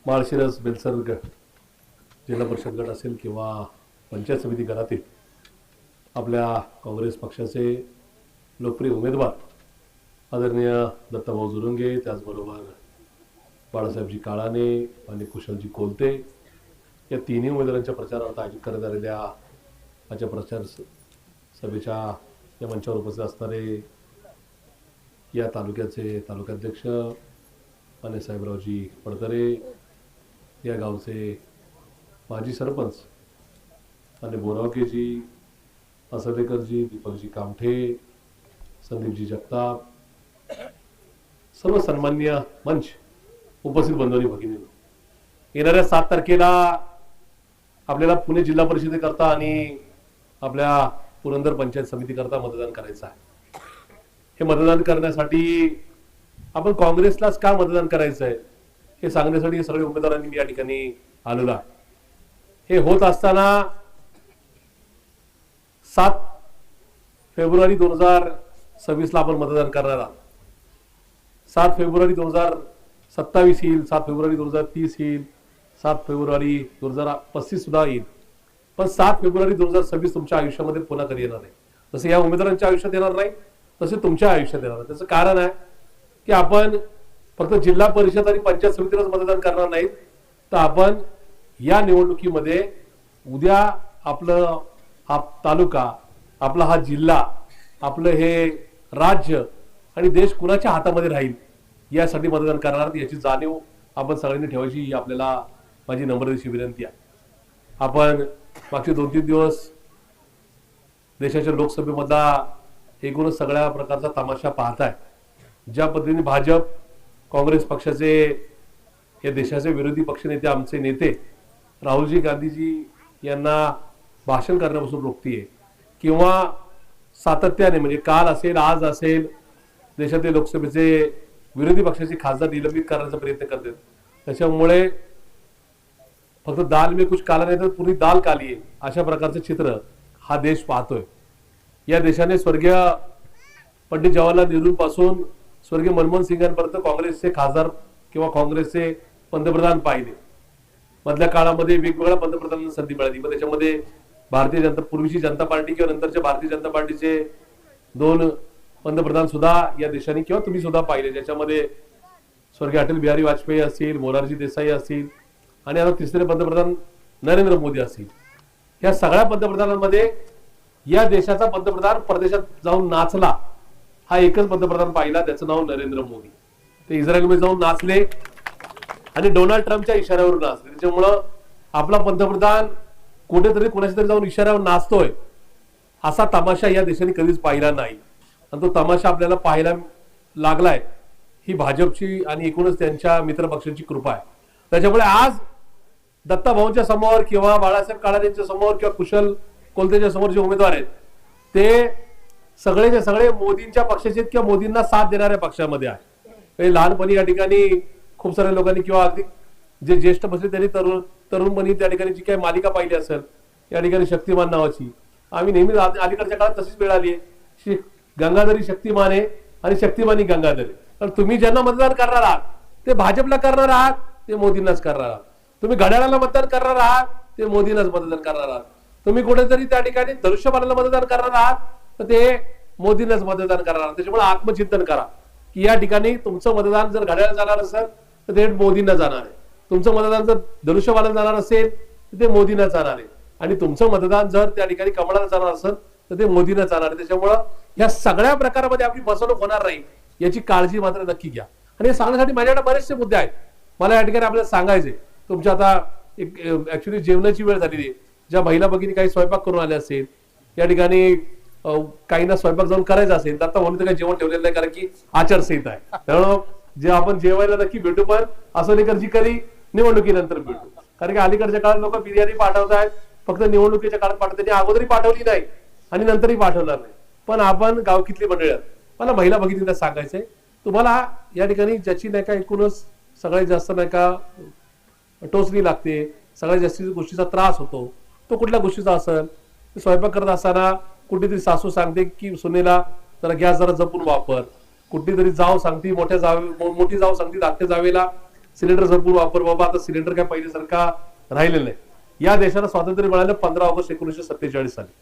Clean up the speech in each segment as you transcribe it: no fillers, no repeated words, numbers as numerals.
माळशिरस बेलसर जिल्हा परिषद गट असेल किंवा पंचायत समिती गणातील आपल्या काँग्रेस पक्षाचे लोकप्रिय उमेदवार आदरणीय दत्ताभाऊ जुरुंगे, त्याचबरोबर बाळासाहेबजी काळाने आणि कुशलजी कोलते या तिन्ही उमेदवारांच्या प्रचारार्थ आयोजित करण्यात आलेल्या आजच्या प्रचार सभेच्या या मंचावर उपस्थित असणारे या तालुक्याचे तालुकाध्यक्ष आणि साहेबरावजी पडतरे, या गावचे माजी सरपंच आणि बोरावकेजी, असलेकरजी, दीपकजी कामठे, संदीपजी जगताप, सर्व सन्मान्य मंच, उपस्थित बंधूंनी भगिनींनो, येणाऱ्या 7 तारखेला आपल्याला पुणे जिल्हा परिषदेकरता आणि आपल्या पुरंदर पंचायत समितीकरता मतदान करायचं आहे. हे मतदान करण्यासाठी आपण काँग्रेसलाच का मतदान करायचं आहे हे सांगण्यासाठी सगळे उमेदवारांनी मी या ठिकाणी आलेलो आहे. हे होत असताना 7 फेब्रुवारी 2026 ला आपण मतदान करणार आहोत. 7 फेब्रुवारी 2027 येईल, 7 फेब्रुवारी 2030 येईल, 7 फेब्रुवारी 2035 सुद्धा येईल, पण 7 फेब्रुवारी 2026 तुमच्या आयुष्यामध्ये पुन्हा कधी येणार नाही. जसं या उमेदवारांच्या आयुष्यात येणार नाही तसे तुमच्या आयुष्यात येणार नाही. त्याचं कारण आहे की आपण फक्त जिल्हा परिषद आणि पंचायत समितीलाच मतदान करणार नाहीत, तर आपण या निवडणुकीमध्ये उद्या आपलं हा तालुका, आपला हा जिल्हा, आपलं हे राज्य आणि देश कुणाच्या हातामध्ये राहील यासाठी मतदान करणार, याची जाणीव आपण सगळ्यांनी ठेवायची ही आपल्याला माझी नम्रतेची विनंती आहे. आपण मागचे 2-3 दिवस देशाच्या लोकसभेमधला एकूणच सगळ्या प्रकारचा तमाशा पाहताय. ज्या पद्धतीने भाजप, काँग्रेस पक्षाचे हे देशाचे विरोधी पक्षनेते, आमचे नेते राहुलजी गांधीजी यांना भाषण करण्यापासून रोखतीये किंवा सातत्याने, म्हणजे काल असेल, आज असेल, देशातील लोकसभेचे विरोधी पक्षाचे खासदार निलंबित करण्याचा प्रयत्न करतात. त्याच्यामुळे फक्त दाल में कुछ काला नाही तर पुरी दाल काली आहे अशा प्रकारचं चित्र हा देश पाहतोय. या देशाने स्वर्गीय पंडित जवाहरलाल नेहरूंपासून स्वर्गीय मनमोहन सिंगांपर्यंत काँग्रेसचे खासदार किंवा काँग्रेसचे पंतप्रधान पाहिले. मधल्या काळामध्ये वेगवेगळ्या पंतप्रधानांना संधी मिळाली, पण त्याच्यामध्ये भारतीय जनता, पूर्वीची जनता पार्टी किंवा नंतरच्या भारतीय जनता पार्टीचे 2 पंतप्रधान सुद्धा या देशाने किंवा तुम्ही सुद्धा पाहिले, ज्याच्यामध्ये स्वर्गीय अटल बिहारी वाजपेयी असतील, मोरारजी देसाई असतील आणि आता 3रे पंतप्रधान नरेंद्र मोदी असतील. या सगळ्या पंतप्रधानांमध्ये या देशाचा पंतप्रधान परदेशात जाऊन नाचला हा एकच पंतप्रधान पाहिला, त्याचं नाव नरेंद्र मोदी. ते इस्रायलमध्ये जाऊन नाचले आणि डोनाल्ड ट्रम्पच्या इशाऱ्यावर नाचले. त्याच्यामुळं आपला पंतप्रधान कुठेतरी कोणाच्या तरी जाऊन इशाऱ्यावर नाचतोय असा तमाशा या देशाने कधीच पाहिला नाही, आणि तो तमाशा आपल्याला पाहायला लागलाय ही भाजपची आणि एकूणच त्यांच्या मित्रपक्षांची कृपा आहे. त्याच्यामुळे आज दत्ताभाऊंच्या समोर किंवा बाळासाहेब काळांच्या समोर किंवा कुशल कोलतेच्या समोर जे उमेदवार आहेत ते सगळेचे सगळे मोदींच्या पक्षाचे किंवा मोदींना साथ देणाऱ्या पक्षामध्ये आहे. लहानपणी या ठिकाणी खूप साऱ्या लोकांनी किंवा अगदी जे ज्येष्ठ बसले त्यांनी तरुणपणी त्या ठिकाणी जी काही मालिका पाहिली असेल या ठिकाणी शक्तिमान नावाची, आम्ही नेहमी अलीकडच्या काळात तशीच वेळ आली आहे. गंगाधरी शक्तिमान आहे आणि शक्तिमानी गंगाधरी. तर तुम्ही ज्यांना मतदान करणार आहात ते भाजपला करणार आहात, ते मोदींनाच करणार आहात. तुम्ही घड्याळाला मतदान करणार आहात, ते मोदींनाच मतदान करणार आहात. तुम्ही कुठेतरी त्या ठिकाणी धनुष्यबाणाला मतदान करणार आहात तर ते मोदींनाच मतदान करणार आहात. त्याच्यामुळे आत्मचिंतन करा की या ठिकाणी तुमचं मतदान जर घड्याळाला जाणार असेल तर ते मोदींना जाणार आहे, तुमचं मतदान जर धनुष्यबाणाला जाणार असेल तर ते मोदींना जाणार आहे, आणि तुमचं मतदान जर त्या ठिकाणी कमळाला जाणार असेल तर ते मोदींना जाणार आहे. त्याच्यामुळं या सगळ्या प्रकारामध्ये आपली फसवणूक होणार नाही याची काळजी मात्र नक्की घ्या. आणि हे सांगण्यासाठी माझ्याकडे बरेचसे मुद्दे आहेत, मला या ठिकाणी आपल्याला सांगायचे. तुमच्या आता एक ऍक्च्युली जेवणाची वेळ झालेली आहे. ज्या महिला भगिनी काही स्वयंपाक करून आल्या असेल, या ठिकाणी काहींना स्वयंपाक जाऊन करायचा असेल, तर आता म्हणून तर काही जेवण ठेवलेलं नाही, कारण की आचारसंहिता आहे. त्यामुळं जे आपण जेवायला नक्की भेटू, पण असोलेकरजी कधी निवडणुकीनंतर भेटू. कारण की अलीकडच्या काळात लोक बिर्याणी पाठवत आहेत, फक्त निवडणुकीच्या काळात पाठवतात. त्यांनी अगोदरही पाठवली नाही आणि नंतरही पाठवणार नाही. पण आपण गावकीतली मंडळी आहात, मला महिला भगिनींना सांगायचंय, तुम्हाला या ठिकाणी ज्याची नाही का एकूणच सगळ्यात जास्त नाही का टोचणी लागते, सगळ्यात जास्त गोष्टीचा त्रास होतो, तो कुठल्या गोष्टीचा असेल. स्वयंपाक करत असताना कुठेतरी सासू सांगते की सुनेला जरा गॅस जरा जपून वापर, कुठली तरी जाव सांगते, मोठी जाव सांगते धाकट्या जावेला सिलेंडर संपूर्ण वापर बाबा, आता सिलेंडर काय पहिल्यासारखा राहिलेलं नाही. या देशाला स्वातंत्र्य मिळालं 15 ऑगस्ट 1947 साली.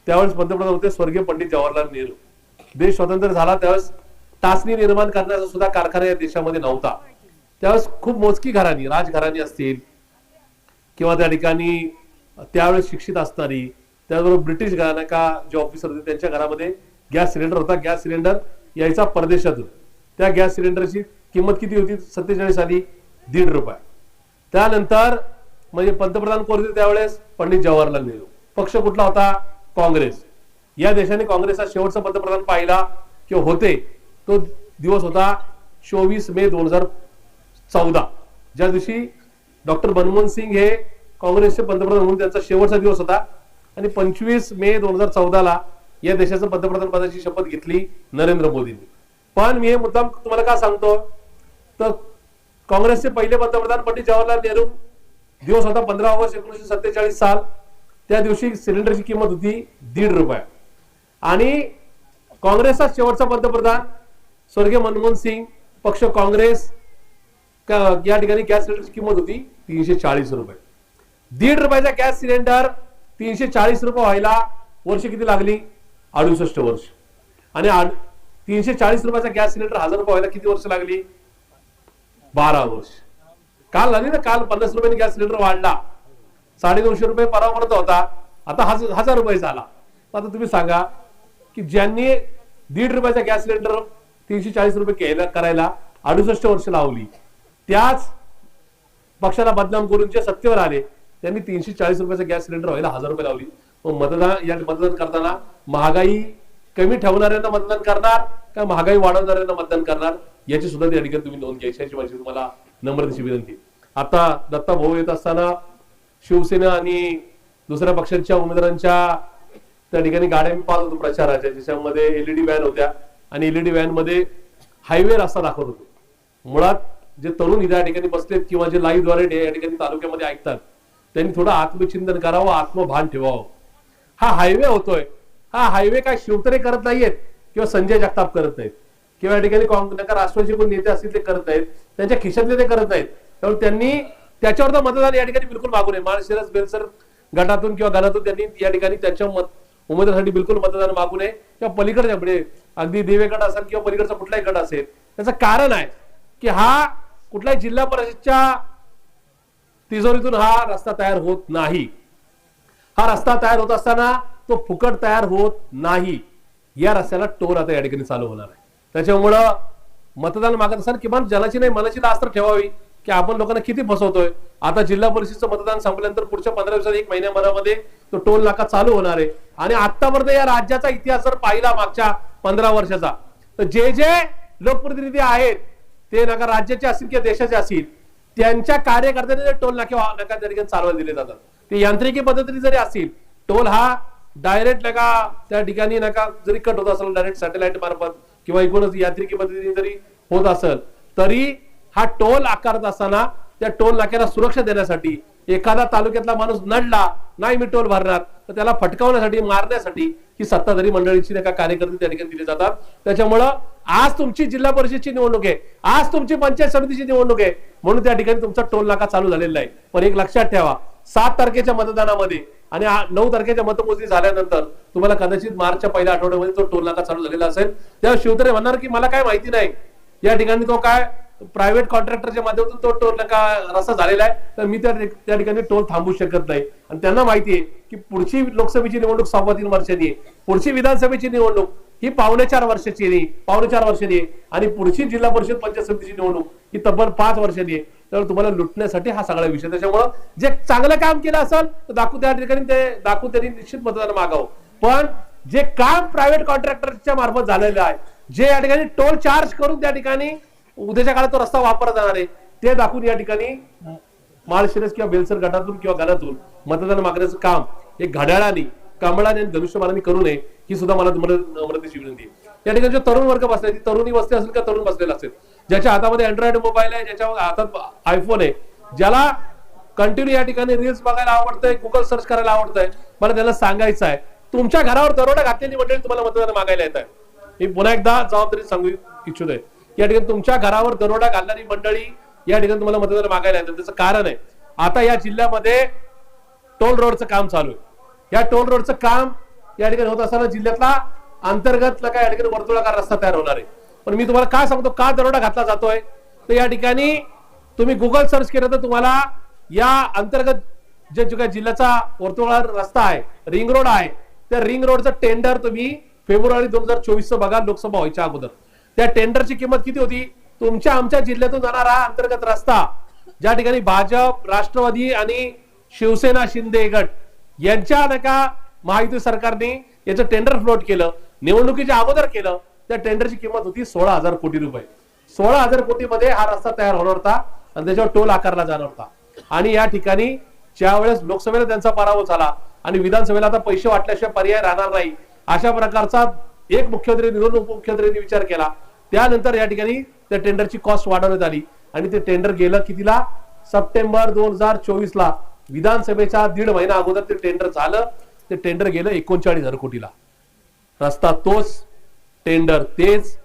त्यावेळेस पंतप्रधान होते स्वर्गीय पंडित जवाहरलाल नेहरू. देश स्वतंत्र झाला त्यावेळेस टाचणी निर्माण करण्याचा सुद्धा कारखाना या देशामध्ये नव्हता. त्यावेळेस खूप मोजकी घराणी, राजघराणी असतील किंवा त्या ठिकाणी त्यावेळेस शिक्षित असणारी, त्याचबरोबर ब्रिटिश घराणा का जे ऑफिसर होते त्यांच्या घरामध्ये गॅस सिलेंडर होता. गॅस सिलेंडर यायचा परदेशातून. त्या गॅस सिलेंडरची किंमत किती होती 47 साली? ₹1.5. त्यानंतर म्हणजे पंतप्रधान कोण होते त्यावेळेस? पंडित जवाहरलाल नेहरू. पक्ष कुठला होता? काँग्रेस. या देशाने काँग्रेसचा शेवटचा पंतप्रधान पाहिला किंवा होते तो दिवस होता 24 मे 2014, ज्या दिवशी डॉक्टर मनमोहन सिंग हे काँग्रेसचे पंतप्रधान म्हणून त्यांचा शेवटचा दिवस होता. आणि 25 मे 2014 या देशाचं पंतप्रधान पदाची शपथ घेतली नरेंद्र मोदींनी. पण मी हे मुद्दाम तुम्हाला का सांगतो तर काँग्रेसचे पहिले पंतप्रधान पंडित जवाहरलाल नेहरू दिवस होता 15 ऑगस्ट 1947 साल. त्या दिवशी सिलेंडरची किंमत होती ₹1.5. आणि काँग्रेसचा शेवटचा पंतप्रधान स्वर्गीय मनमोहन सिंग, पक्ष काँग्रेस, या ठिकाणी गॅस सिलेंडरची किंमत होती ₹340. ₹1.5चा गॅस सिलेंडर ₹340 व्हायला वर्ष किती लागली? 68 वर्ष. आणि ₹340चा गॅस सिलेंडर ₹1000 व्हायला किती वर्ष लागली? 12 वर्ष. काल झाली ना, काल ₹50 गॅस सिलेंडर वाढला. ₹250 परवापर्यंत होता, आता ₹1000 झाला. आता तुम्ही सांगा की ज्यांनी ₹1.5चा गॅस सिलेंडर ₹340 करायला 68 वर्ष लावली, त्याच पक्षाला बदनाम करून जे सत्तेवर आले त्यांनी ₹340चा गॅस सिलेंडर व्हायला ₹1000 लावली. मतदान करताना महागाई कमी ठेवणाऱ्यांना मतदान करणार का महागाई वाढवणाऱ्यांना मतदान करणार याची सुद्धा त्या ठिकाणी तुम्ही नोंद घ्यायची, याची माझी तुम्हाला नम्रतेची विनंती. आता दत्ता भाऊ येत असताना शिवसेना आणि दुसऱ्या पक्षांच्या उमेदवारांच्या त्या ठिकाणी गाड्या मी पाहत होतो प्रचाराच्या, ज्याच्यामध्ये एलईडी व्हॅन होत्या आणि एलईडी व्हॅन मध्ये हायवे रस्ता दाखवत होतो. मुळात जे तरुण या ठिकाणी बसलेत किंवा जे लाईव्ह द्वारे या ठिकाणी तालुक्यामध्ये ऐकतात त्यांनी थोडं आत्मचिंतन करावं, आत्मभान ठेवावं. हा हायवे होतोय, हा हायवे काय शिवतरे करत नाहीयेत किंवा संजय जगताप करत नाहीत किंवा या ठिकाणी राष्ट्रवादी कोण नेते असतील ते करत नाहीत, त्यांच्या खिशातले ते करत नाहीत. त्यामुळे त्यांनी त्याच्यावर तर मतदान या ठिकाणी बिलकुल मागू नये. माळशिरस बेलसर गटातून किंवा गणातून त्यांनी या ठिकाणी त्यांच्या उमेदवारासाठी बिलकुल मतदान मागू नये. किंवा पलीकडच्या पुढे अगदी देवे गट असेल किंवा पलीकडचा कुठलाही गट असेल, त्याचं कारण आहे की हा कुठल्याही जिल्हा परिषदच्या तिजोरीतून हा रस्ता तयार होत नाही. हा रस्ता तयार होत असताना तो फुकट तयार होत नाही. या रस्त्याला टोल आता या ठिकाणी चालू होणार आहे. त्याच्यामुळं मतदान मागत असताना किमान जनाची नाही मनाची लाज तर ठेवावी की आपण लोकांना किती फसवतोय. आता जिल्हा परिषदचं मतदान संपल्यानंतर पुढच्या 15 दिवसात 1 महिन्यामध्ये तो टोल नाका चालू होणार आहे. आणि आतापर्यंत या राज्याचा इतिहास जर पाहिला मागच्या 15 वर्षाचा, तर जे जे लोकप्रतिनिधी आहेत ते नका राज्याचे असतील किंवा देशाचे असतील, त्यांच्या कार्यकर्त्यांनी टोल नाका त्या ठिकाणी चालवायला दिले जातात. ते यांत्रिकी पद्धतीने जरी असतील, टोल हा डायरेक्ट नका त्या ठिकाणी नका जरी कट होत असेल डायरेक्ट सॅटेलाइट मार्फत किंवा एकूणच यांत्रिकी पद्धतीने जरी होत असेल, तरी हा टोल आकारत असताना त्या टोल नाक्याला सुरक्षा देण्यासाठी एखादा तालुक्यातला माणूस नडला नाही मी टोल भरणार, तर त्याला फटकावण्यासाठी मारण्यासाठी ही सत्ताधारी मंडळीची नका कार्यकर्ते त्या ठिकाणी दिले जातात. त्याच्यामुळं आज तुमची जिल्हा परिषदची निवडणूक आहे, आज तुमची पंचायत समितीची निवडणूक आहे, म्हणून त्या ठिकाणी तुमचा टोल नाका चालू झालेला आहे. पण एक लक्षात ठेवा, 7 तारखेच्या मतदानामध्ये आणि 9 तारखेच्या मतमोजणी झाल्यानंतर तुम्हाला कदाचित मार्चच्या पहिल्या आठवड्यामध्ये तो टोल नाका चालू झालेला असेल. तेव्हा शिवतरे म्हणणार की मला काय माहिती नाही, या ठिकाणी तो काय प्रायव्हेट कॉन्ट्रॅक्टरच्या माध्यमातून तो टोल नाका रस्ता झालेला आहे, तर मी त्या ठिकाणी टोल थांबू शकत नाही. आणि त्यांना माहिती आहे की पुढची लोकसभेची निवडणूक 3 वर्षांनी आहे, पुढची विधानसभेची निवडणूक ही 4.25 वर्षाची आहे, 4.25 वर्षांनी आहे, आणि पुढची जिल्हा परिषद पंचायत समितीची निवडणूक ही तब्बल 5 वर्षांनी आहे. तर तुम्हाला लुटण्यासाठी हा सगळा विषय. त्याच्यामुळं जे चांगलं काम केलं असेल तर त्या ठिकाणी ते दाखवून त्यांनी निश्चित मतदान मागावं. पण जे काम प्रायव्हेट कॉन्ट्रॅक्टरच्या मार्फत झालेलं आहे, जे या ठिकाणी टोल चार्ज करून त्या ठिकाणी उद्याच्या काळात तो रस्ता वापरला जाणार आहे, ते दाखवून या ठिकाणी माळशिरस किंवा बेलसर गटातून किंवा गणातून मतदान मागण्याचं काम हे घड्याळाने, कमळाने आणि धनुष्यबाणाने करू नये, ही सुद्धा मला नम्रतेची विनंती आहे. या ठिकाणी जो तरुण वर्ग बसलाय, ती तरुणी वस्ती असेल का तरुण बसलेला असेल, ज्याच्या हातामध्ये अँड्रॉइड मोबाईल आहे, ज्याच्या हातात आयफोन आहे, ज्याला कंटिन्यू या ठिकाणी रील्स बघायला आवडतंय, गुगल सर्च करायला आवडतंय, मला त्याला सांगायचं आहे, तुमच्या घरावर दरोडा घातलेली मंडळी तुम्हाला मतदान मागायला येत आहे. मी पुन्हा एकदा जबाबदारी सांगू इच्छितोय, या ठिकाणी तुमच्या घरावर दरोडा घालणारी मंडळी या ठिकाणी तुम्हाला मतदान मागायला येतं. त्याचं कारण आहे, आता या जिल्ह्यामध्ये टोल रोडचं काम चालू आहे. या टोल रोडचं काम या ठिकाणी होत असताना जिल्ह्यातला अंतर्गत काय या ठिकाणी वर्तुळाकार रस्ता तयार होणार आहे. पण मी तुम्हाला काय सांगतो, का दरोडा घातला जातोय, तर या ठिकाणी तुम्ही गुगल सर्च केलं तर तुम्हाला या अंतर्गत जे काय जिल्ह्याचा वर्तुळाकार रस्ता आहे, रिंग रोड आहे, त्या रिंग रोडचं टेंडर तुम्ही फेब्रुवारी 2024 बघा, लोकसभा व्हायच्या अगोदर. त्या टेंडरची किंमत किती होती? तुमच्या आमच्या जिल्ह्यातून जाणारा अंतर्गत रस्ता, ज्या ठिकाणी भाजप, राष्ट्रवादी आणि शिवसेना शिंदे गट यांच्या नका महायुती सरकारने याचं टेंडर फ्लोट केलं, निवडणुकीच्या अगोदर केलं. त्या टेंडरची किंमत होती 16,000 कोटी रुपये. 16,000 कोटी मध्ये हा रस्ता तयार होणार होता आणि त्याच्यावर टोल आकारला जाणार होता. आणि या ठिकाणी ज्या वेळेस लोकसभेला त्यांचा पराभव झाला आणि विधानसभेला आता पैसे वाटल्याशिवाय पर्याय राहणार नाही, अशा प्रकारचा एक मुख्यमंत्री दोन उपमुख्यमंत्र्यांनी विचार केला. त्यानंतर या ठिकाणी त्या टेंडरची कॉस्ट वाढवण्यात आली आणि ते टेंडर गेलं कितीला? सप्टेंबर 2024 ला. विधानसभेच्या 1.5 महिना अगोदर ते टेंडर झालं. ते टेंडर गेलं 39,000 कोटीला. रस्ता तोच, टेंडर तेच,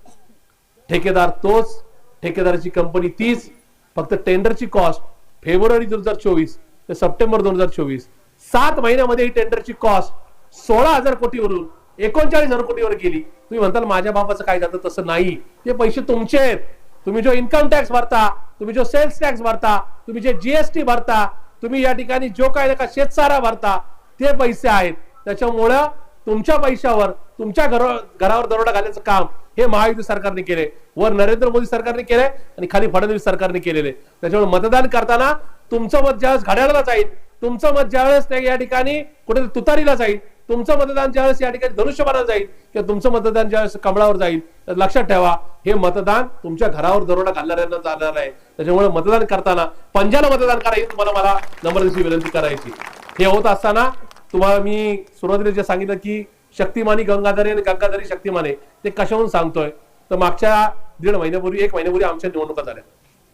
ठेकेदार तोच, ठेकेदाराची कंपनी तीच. फक्त टेंडरची कॉस्ट फेब्रुवारी 2024 ते सप्टेंबर 2024 7 महिन्यामध्ये ही टेंडरची कॉस्ट 16,000 कोटीवरून 39,000 कोटीवर गेली. तुम्ही म्हणताल माझ्या बापाचं काय जातं, तसं नाही. ते पैसे तुमचे आहेत. तुम्ही जो इन्कम टॅक्स भरता, तुम्ही जो सेल्स टॅक्स भरता, तुम्ही जे जीएसटी भरता, तुम्ही या ठिकाणी जो काय का शेतसारा भरता, ते पैसे आहेत. त्याच्यामुळं तुमच्या पैशावर तुमच्या घरावर दरोडा घालण्याचं काम हे महायुती सरकारने केले, वर नरेंद्र मोदी सरकारने केले आणि खाली फडणवीस सरकारने केलेले. त्याच्यामुळे मतदान करताना तुमचं मत ज्यावेळेस घड्याळाला जाईल, तुमचं मत ज्यावेळेस या ठिकाणी कुठे तुतारीला जाईल, तुमचं मतदान ज्यावेळेस या ठिकाणी धनुष्यबाणाला जाईल किंवा तुमचं मतदान ज्यावेळेस कमळावर जाईल, तर लक्षात ठेवा हे मतदान तुमच्या घरावर दरोडा घालणाऱ्यांना जाणार आहे. त्याच्यामुळे मतदान करताना पंजाला मतदान करा ही तुम्हाला मला नम्रतेची विनंती करायची. हे होत असताना तुम्हाला मी सुरुवातीला जे सांगितलं की शक्तिमानी गंगाधरी आणि गंगाधरी शक्तिमाने, ते कशाहून सांगतोय, तर मागच्या 1.5 महिन्यापूर्वी 1 महिन्यापूर्वी आमच्या निवडणुका झाल्या.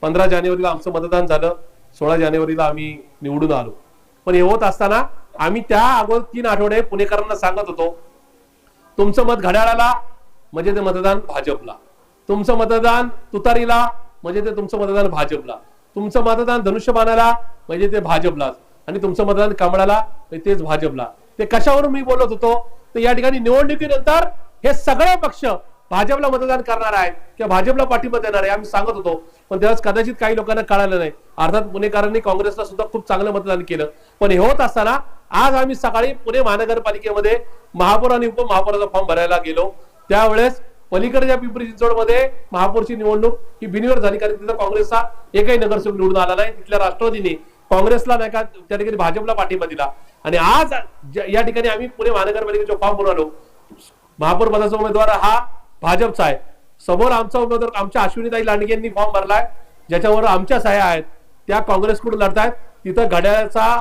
15 जानेवारीला आमचं मतदान झालं, 16 जानेवारीला आम्ही निवडून आलो. पण हे होत असताना आम्ही त्या अगोदर 3 आठवडे पुणेकरांना सांगत होतो, तुमचं मत घड्याळाला म्हणजे ते मतदान भाजपला, तुमचं मतदान तुतारीला म्हणजे ते तुमचं मतदान भाजपला, तुमचं मतदान धनुष्यबाणाला म्हणजे ते भाजपलाच, आणि तुमचं मतदान कमळाला म्हणजे तेच भाजपला. ते कशावरून मी बोलत होतो, तर या ठिकाणी निवडणुकीनंतर हे सगळे पक्ष भाजपला मतदान करणार आहेत किंवा भाजपला पाठिंबा देणार आहे आम्ही सांगत होतो. पण त्यावेळेस कदाचित काही लोकांना कळालं नाही. अर्थात पुणेकरांनी काँग्रेसला सुद्धा खूप चांगलं मतदान केलं. पण हे होत असताना आज आम्ही सकाळी पुणे महानगरपालिकेमध्ये महापौर आणि उपमहापौराचा फॉर्म भरायला गेलो. त्यावेळेस पलीकडच्या पिंपरी चिंचवडमध्ये महापौरची निवडणूक ही बिनविरोध झाली, कारण तिथं काँग्रेसचा एकही नगरसेवक निवडून आला नाही. तिथल्या राष्ट्रवादीने काँग्रेसला नाही का त्या ठिकाणी भाजपला पाठिंबा दिला. आणि आज या ठिकाणी आम्ही पुणे महानगरपालिकेचा फॉर्म भरून आलो. महापौर पदाचा उमेदवार हा भाजपचा आहे. समोर आमचा उमेदवार आमच्या अश्विनीताई लांडगे यांनी फॉर्म भरलाय, ज्याच्यावर आमच्या सह्या आहेत. त्या काँग्रेसकडून लढतायत. तिथं घड्याळाचा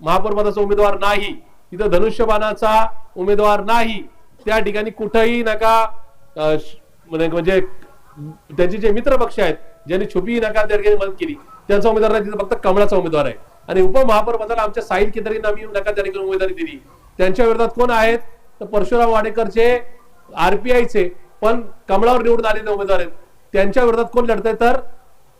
महापौर पदाचा उमेदवार नाही, तिथं धनुष्यबाणाचा उमेदवार नाही. त्या ठिकाणी कुठेही नका म्हणजे त्यांचे जे मित्र पक्ष आहेत ज्यांनी छुपी नका त्या ठिकाणी मदत केली, त्यांचा उमेदवार नाही, तिथं फक्त कमळाचा उमेदवार आहे. आणि उपमहापौर पदाला आमच्या साहिल केदारींना आम्ही नका त्या ठिकाणी उमेदवारी दिली. त्यांच्या विरोधात कोण आहेत, तर परशुराम वाडेकरचे आरपीआयचे पण कमळावर निवडून आलेले उमेदवार आहेत. त्यांच्या विरोधात कोण लढतंय, तर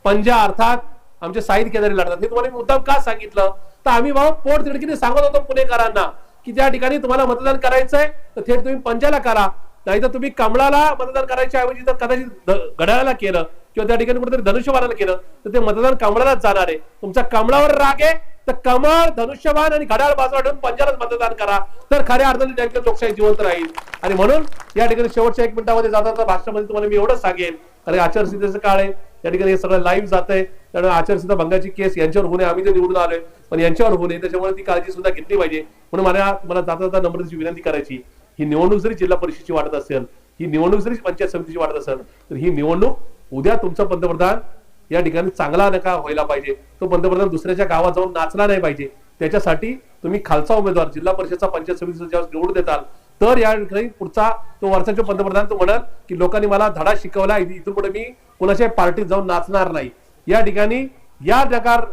पंजा अर्थात आमचे साहिल केदारी लढतात. हे तुम्हाला मुद्दाम का सांगितलं, तर आम्ही बाबा पोट तिडकीने सांगत होतो पुणेकरांना की त्या ठिकाणी तुम्हाला मतदान करायचंय तर थेट तुम्ही पंजाला करा, नाही तर तुम्ही कमळाला मतदान करायच्या ऐवजी जर कदाचित घड्याळाला केलं किंवा त्या ठिकाणी कुठेतरी धनुष्यबाणाला केलं तर ते मतदान कमळालाच जाणार आहे. तुमचा कमळावर राग आहे तर कमळ, धनुष्यबाण आणि घड्याळ बाजूला ठेवून पंजालाच मतदान करा, तर खऱ्या अर्थाने लोकशाही जिवंत राहील. आणि म्हणून या ठिकाणी शेवटच्या 1 मिनिटामध्ये जाता भाषणामध्ये तुम्हाला मी एवढंच सांगेन, कारण आचारसंहितेचं काळ आहे, या ठिकाणी हे सगळं लाईव्ह जात आहे. त्यामुळे आचारसंहिता भंगाची केस यांच्यावर होणे, आम्ही ते निवडून आलोय पण यांच्यावर होणे, त्याच्यामुळे ती काळजी सुद्धा घेतली पाहिजे. म्हणून मला जाता जाता नम्रतेची विनंती करायची, ही निवडणूक जरी जिल्हा परिषदेची वाटत असेल, ही निवडणूक जरी पंचायत समितीची वाटत असेल, तर ही निवडणूक उद्या तुमचा पंतप्रधान या ठिकाणी चांगला नका व्हायला पाहिजे. तो पंतप्रधान दुसऱ्याच्या गावात जाऊन नाचला नाही पाहिजे. त्याच्यासाठी तुम्ही खालचा उमेदवार जिल्हा परिषदचा पंचायत समितीचा जेव्हा निवडून देताल तर या ठिकाणी पुढचा तो वर्षाचा पंतप्रधान तो म्हणाल की लोकांनी मला धडा शिकवला, इथून पुढे मी कोणाच्या पार्टीत जाऊन नाचणार नाही. या ठिकाणी या प्रकार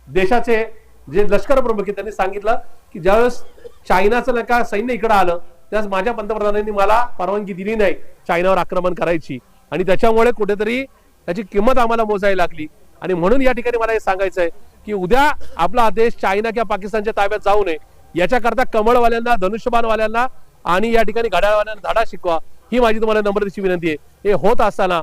देशाचे जे लष्कर प्रमुख आहेत त्यांनी सांगितलं की ज्यावेळेस चायनाचं नका सैन्य इकडे आलं त्यावेळेस माझ्या पंतप्रधानांनी मला परवानगी दिली नाही चायनावर आक्रमण करायची, आणि त्याच्यामुळे कुठेतरी त्याची किंमत आम्हाला मोजायला लागली. आणि म्हणून या ठिकाणी मला हे सांगायचं आहे की उद्या आपला देश चायना किंवा पाकिस्तानच्या ताब्यात जाऊ नये याच्याकरता कमळवाल्यांना, धनुष्यबाणवाल्यांना आणि या ठिकाणी घड्याळवाल्यांना धडा शिकवा, ही माझी तुम्हाला नम्रतेची विनंती आहे। हे होत असताना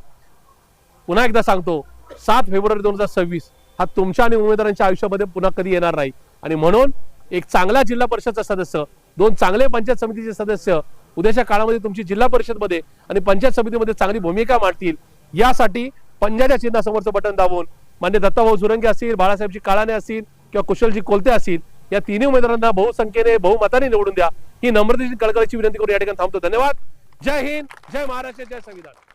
पुन्हा एकदा सांगतो, 7 फेब्रुवारी 2026 हा तुमच्या आणि उमेदवारांच्या आयुष्यामध्ये पुन्हा कधी येणार नाही आणि म्हणून एक चांगला जिल्हा परिषदचा सदस्य, 2 चांगले पंचायत समितीचे सदस्य उद्याच्या काळामध्ये तुमची जिल्हा परिषदमध्ये आणि पंचायत समितीमध्ये चांगली भूमिका मांडतील, यासाठी पंजाच्या चिन्हासमोरचं बटन दाबून मान्य दत्ताभाऊ सुरंगे असतील, बाळासाहेबजी काळाने असतील किंवा कुशलजी कोलते असतील, या तिन्ही उमेदवारांना बहुसंख्येने बहुमताने निवडून द्या, ही नम्रतेची कळकळीची विनंती करून या ठिकाणी थांबतो। धन्यवाद। जय हिंद, जय महाराष्ट्र, जय संविधान।